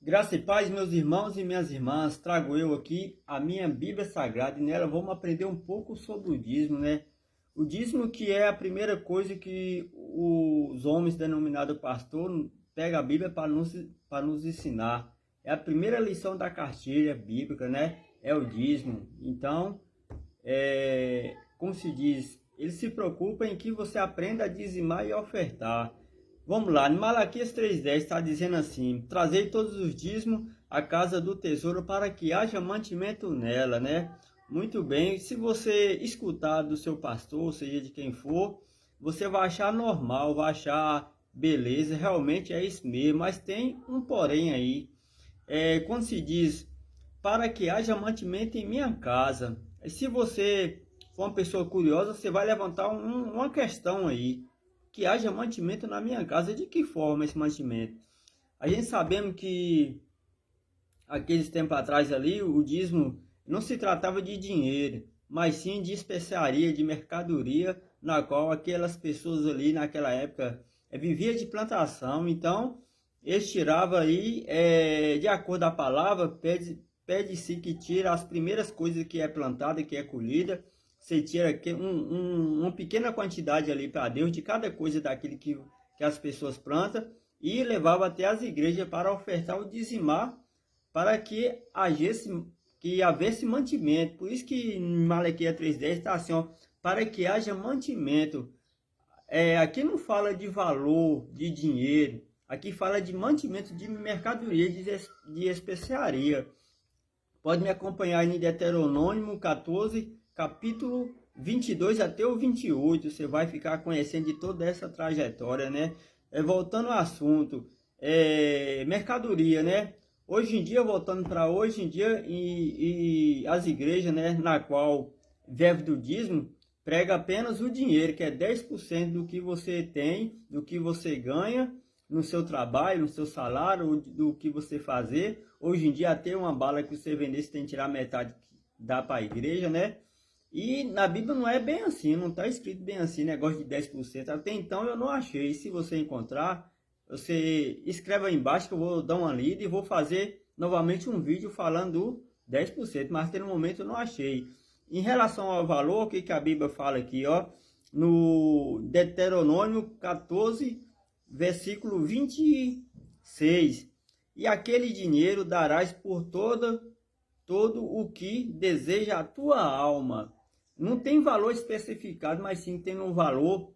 Graça e paz, meus irmãos e minhas irmãs, trago eu aqui a minha Bíblia Sagrada e nela vamos aprender um pouco sobre o dízimo, né? O dízimo que é a primeira coisa que os homens denominados pastor pegam a Bíblia para nos ensinar. É a primeira lição da cartilha bíblica, né? É o dízimo. Então, como se diz, ele se preocupa em que você aprenda a dizimar e ofertar. Vamos lá, em Malaquias 3,10 está dizendo assim: trazei todos os dízimos à casa do tesouro para que haja mantimento nela, né? Muito bem, se você escutar do seu pastor, seja de quem for, você vai achar normal, vai achar beleza, realmente é isso mesmo, mas tem um porém aí. Quando se diz para que haja mantimento em minha casa, se você for uma pessoa curiosa, você vai levantar uma questão aí que haja mantimento na minha casa. De que forma esse mantimento? A gente sabemos que aqueles tempos atrás ali, o dízimo não se tratava de dinheiro, mas sim de especiaria, de mercadoria, na qual aquelas pessoas ali naquela época viviam de plantação. Então, eles tiravam aí, de acordo com a palavra, pede-se que tira as primeiras coisas que é plantada, que é colhida. Você tira uma pequena quantidade ali para Deus de cada coisa daquilo que as pessoas plantam e levava até as igrejas para ofertar o dizimar para que houvesse mantimento. Por isso que em Malaquias 3,10 está assim, ó, para que haja mantimento. Aqui não fala de valor, de dinheiro, aqui fala de mantimento de mercadoria, de especiaria. Pode me acompanhar aí em Deuteronômio 14, capítulo 22 até o 28. Você vai ficar conhecendo de toda essa trajetória, né? Voltando ao assunto, mercadoria, né? Hoje em dia, voltando para hoje em dia, e as igrejas, né, na qual vive do dízimo, prega apenas o dinheiro, que é 10% do que você tem, do que você ganha no seu trabalho, no seu salário, do que você fazer. Hoje em dia, até uma bala que você vender, você tem que tirar metade, dá para a igreja, né? E na Bíblia não é bem assim, não está escrito bem assim, negócio de 10%. Até então eu não achei. Se você encontrar, você escreve aí embaixo que eu vou dar uma lida e vou fazer novamente um vídeo falando do 10%, mas até no momento eu não achei. Em relação ao valor, o que a Bíblia fala aqui, ó, no Deuteronômio 14, versículo 26. E aquele dinheiro darás por todo o que deseja a tua alma. Não tem valor especificado, mas sim tem um valor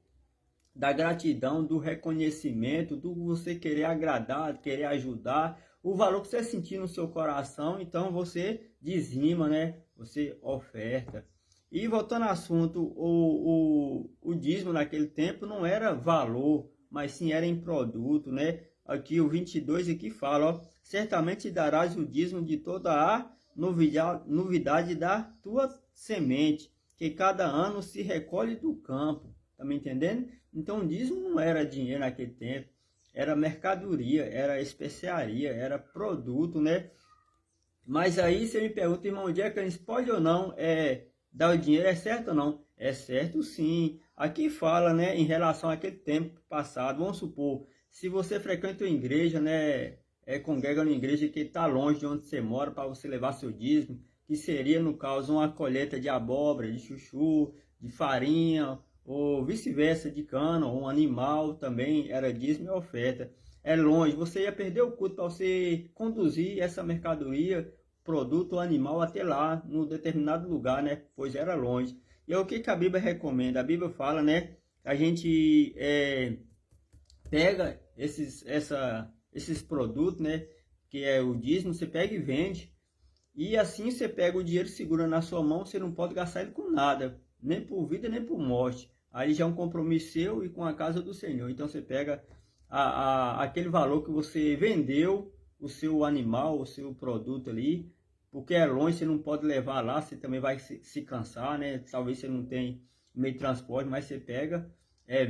da gratidão, do reconhecimento, do você querer agradar, querer ajudar, o valor que você sentir no seu coração. Então você dizima, né? Você oferta. E voltando ao assunto, o dízimo naquele tempo não era valor, mas sim era em produto, né? Aqui o 22 aqui fala, ó, certamente darás o dízimo de toda a novidade da tua semente, que cada ano se recolhe do campo. Tá me entendendo? Então o dízimo não era dinheiro naquele tempo, era mercadoria, era especiaria, era produto, né? Mas aí você me pergunta, irmão, onde é que a gente pode ou não dar o dinheiro? É certo ou não? É certo sim. Aqui fala, né, em relação àquele tempo passado. Vamos supor, se você frequenta uma igreja, né, congrega numa igreja que está longe de onde você mora para você levar seu dízimo, que seria, no caso, uma colheita de abóbora, de chuchu, de farinha, ou vice-versa, de cana, ou um animal também, era dízimo e oferta. É longe, você ia perder o culto para você conduzir essa mercadoria, produto animal até lá, no determinado lugar, né? Pois era longe. E é o que a Bíblia recomenda? A Bíblia fala, né? A gente pega esses produtos, né? Que é o dízimo, você pega e vende. E assim você pega o dinheiro, segura na sua mão, você não pode gastar ele com nada, nem por vida, nem por morte. Aí já é um compromisso seu e com a casa do Senhor. Então você pega aquele valor que você vendeu, o seu animal, o seu produto ali, porque é longe, você não pode levar lá, você também vai se cansar, né? Talvez você não tenha meio de transporte, mas você pega,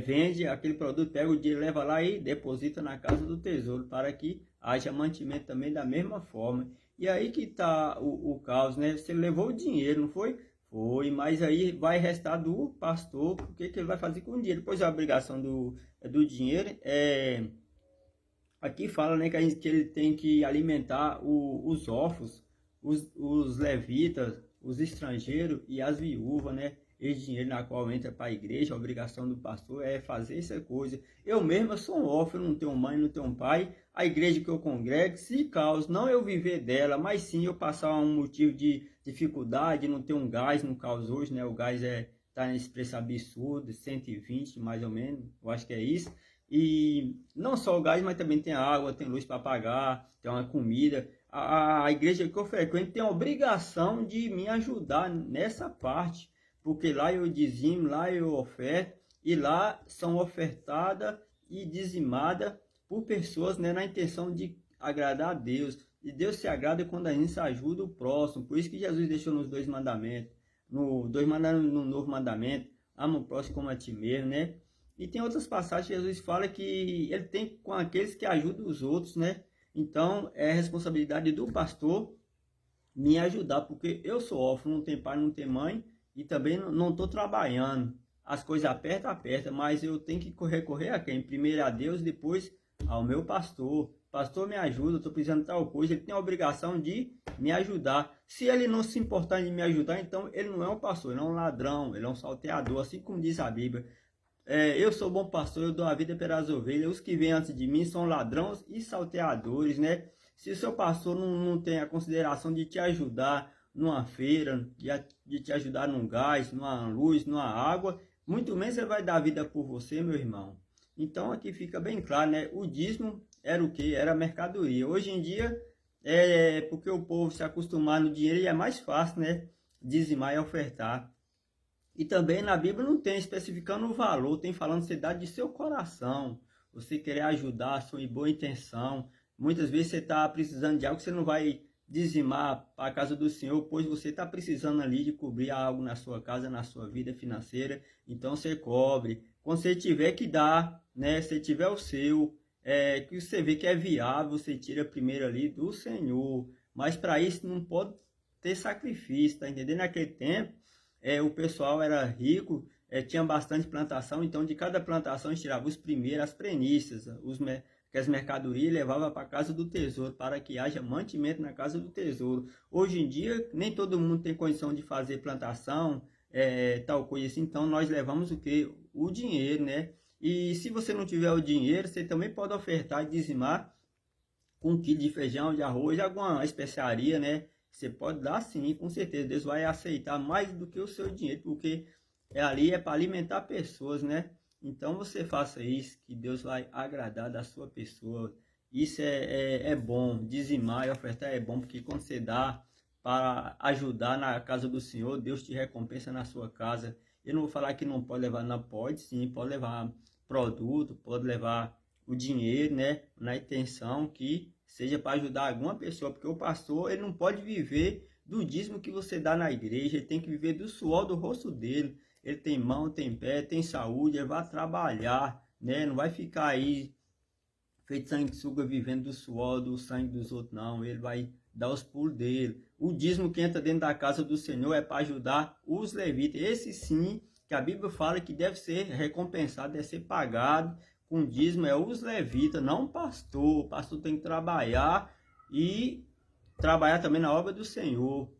vende aquele produto, pega o dinheiro, leva lá e deposita na casa do tesouro, para que haja mantimento também da mesma forma. E aí que está o caos, né? Você levou o dinheiro, não foi? Foi, mas aí vai restar do pastor, o que ele vai fazer com o dinheiro? Pois a obrigação do dinheiro Aqui fala, né, que ele tem que alimentar os órfãos, os levitas, os estrangeiros e as viúvas, né? Esse dinheiro na qual entra para a igreja, a obrigação do pastor é fazer essa coisa. Eu mesmo sou órfão, não tenho mãe, não tenho pai. A igreja que eu congrego, se causa, não eu viver dela, mas sim eu passar um motivo de dificuldade, não ter um gás no caos hoje, né? O gás tá nesse preço absurdo, 120 mais ou menos, eu acho que é isso. E não só o gás, mas também tem água, tem luz para pagar, tem uma comida. A igreja que eu frequento tem a obrigação de me ajudar nessa parte, porque lá eu dizimo, lá eu oferto, e lá são ofertadas e dizimadas por pessoas, né, na intenção de agradar a Deus. E Deus se agrada quando a gente ajuda o próximo. Por isso que Jesus deixou nos dois mandamentos, no novo mandamento, ama o próximo como a ti mesmo, né? E tem outras passagens que Jesus fala que ele tem com aqueles que ajudam os outros, né? Então, é responsabilidade do pastor me ajudar, porque eu sou órfão, não tenho pai, não tenho mãe, e também não estou trabalhando. As coisas apertam, mas eu tenho que recorrer a quem? Primeiro a Deus, depois ao meu pastor. Pastor, me ajuda, eu estou precisando de tal coisa. Ele tem a obrigação de me ajudar. Se ele não se importar em me ajudar, então ele não é um pastor, ele é um ladrão, ele é um salteador, assim como diz a Bíblia. Eu sou bom pastor, eu dou a vida pelas ovelhas. Os que vêm antes de mim são ladrões e salteadores, né? Se o seu pastor não tem a consideração de te ajudar numa feira, de te ajudar num gás, numa luz, numa água, muito menos ele vai dar vida por você, meu irmão. Então aqui fica bem claro, né? O dízimo era o quê? Era mercadoria. Hoje em dia, porque o povo se acostumar no dinheiro e é mais fácil, né? Dizimar e ofertar. E também na Bíblia não tem especificando o valor, tem falando você dá de seu coração, você querer ajudar, sua boa intenção. Muitas vezes você está precisando de algo que você não vai dizimar para a casa do Senhor, pois você está precisando ali de cobrir algo na sua casa, na sua vida financeira. Então você cobre. Quando você tiver que dar, né? Se tiver o seu, que você vê que é viável, você tira primeiro ali do Senhor. Mas para isso não pode ter sacrifício, tá entendendo? Naquele tempo o pessoal era rico, tinha bastante plantação, então de cada plantação eles tiravam os primeiros, as premissas, que as mercadorias levava para a casa do tesouro, para que haja mantimento na casa do tesouro. Hoje em dia, nem todo mundo tem condição de fazer plantação, tal coisa assim, então nós levamos o que? O dinheiro, né? E se você não tiver o dinheiro, você também pode ofertar e dizimar com 1 quilo de feijão, de arroz, alguma especiaria, né? Você pode dar sim, com certeza. Deus vai aceitar mais do que o seu dinheiro, porque ali é para alimentar pessoas, né? Então você faça isso, que Deus vai agradar da sua pessoa. Isso é bom, dizimar e ofertar é bom, porque quando você dá para ajudar na casa do Senhor, Deus te recompensa na sua casa. Eu não vou falar que não pode levar, não pode sim, pode levar produto, pode levar o dinheiro, né? Na intenção que seja para ajudar alguma pessoa, porque o pastor ele não pode viver do dízimo que você dá na igreja, ele tem que viver do suor do rosto dele. Ele tem mão, tem pé, tem saúde, ele vai trabalhar, né? Não vai ficar aí feito sanguessuga vivendo do suor, do sangue dos outros, não. Ele vai dar os pulos dele. O dízimo que entra dentro da casa do Senhor é para ajudar os levitas. Esse sim, que a Bíblia fala que deve ser recompensado, deve ser pagado com dízimo, é os levitas, não o pastor. O pastor tem que trabalhar e trabalhar também na obra do Senhor.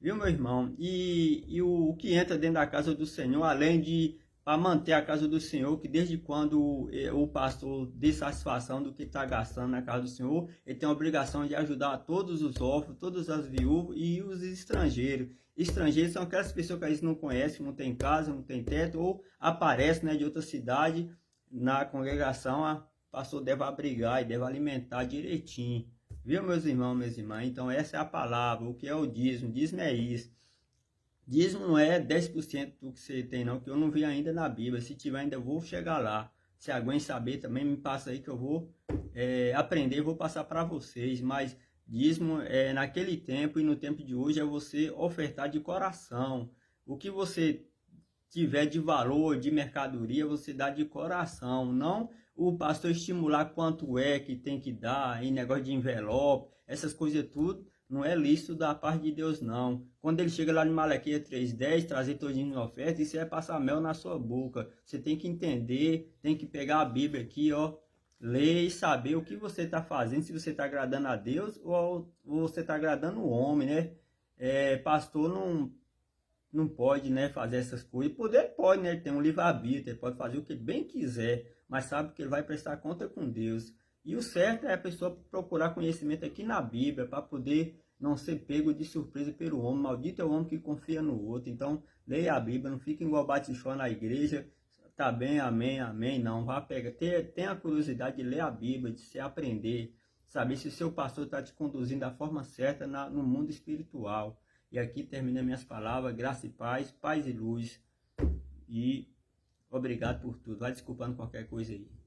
Viu, meu irmão? E o que entra dentro da casa do Senhor, além de para manter a casa do Senhor, que desde quando o pastor dê satisfação do que está gastando na casa do Senhor, ele tem a obrigação de ajudar todos os órfãos, todas as viúvas e os estrangeiros. Estrangeiros são aquelas pessoas que a gente não conhece, não tem casa, não tem teto, ou aparecem, né, de outra cidade na congregação, o pastor deve abrigar e deve alimentar direitinho. Viu, meus irmãos, minhas irmãs? Então essa é a palavra. O que é o dízimo? Dízimo é isso. Dízimo não é 10% do que você tem, não, que eu não vi ainda na Bíblia. Se tiver, ainda vou chegar lá. Se alguém saber também, me passa aí que eu vou aprender, vou passar para vocês. Mas dízimo naquele tempo e no tempo de hoje é você ofertar de coração. O que você tiver de valor, de mercadoria, você dá de coração. Não o pastor estimular quanto é que tem que dar, em negócio de envelope, essas coisas tudo. Não é lícito da parte de Deus, não. Quando ele chega lá em Malaquias 3:10, trazer todinho na oferta, isso é passar mel na sua boca. Você tem que entender, tem que pegar a Bíblia aqui, ó, ler e saber o que você está fazendo, se você está agradando a Deus ou você está agradando o homem, né? Pastor não pode, né, fazer essas coisas. Poder pode, né? Ele tem um livre-arbítrio, ele pode fazer o que bem quiser, mas sabe que ele vai prestar conta com Deus. E o certo é a pessoa procurar conhecimento aqui na Bíblia para poder não ser pego de surpresa pelo homem. Maldito é o homem que confia no outro. Então, leia a Bíblia, não fique igual bate-chó na igreja. Tá bem, amém, amém. Não, vá pegar. Tenha a curiosidade de ler a Bíblia, de se aprender, saber se o seu pastor está te conduzindo da forma certa no mundo espiritual. E aqui termina minhas palavras, graça e paz, paz e luz. E obrigado por tudo. Vai desculpando qualquer coisa aí.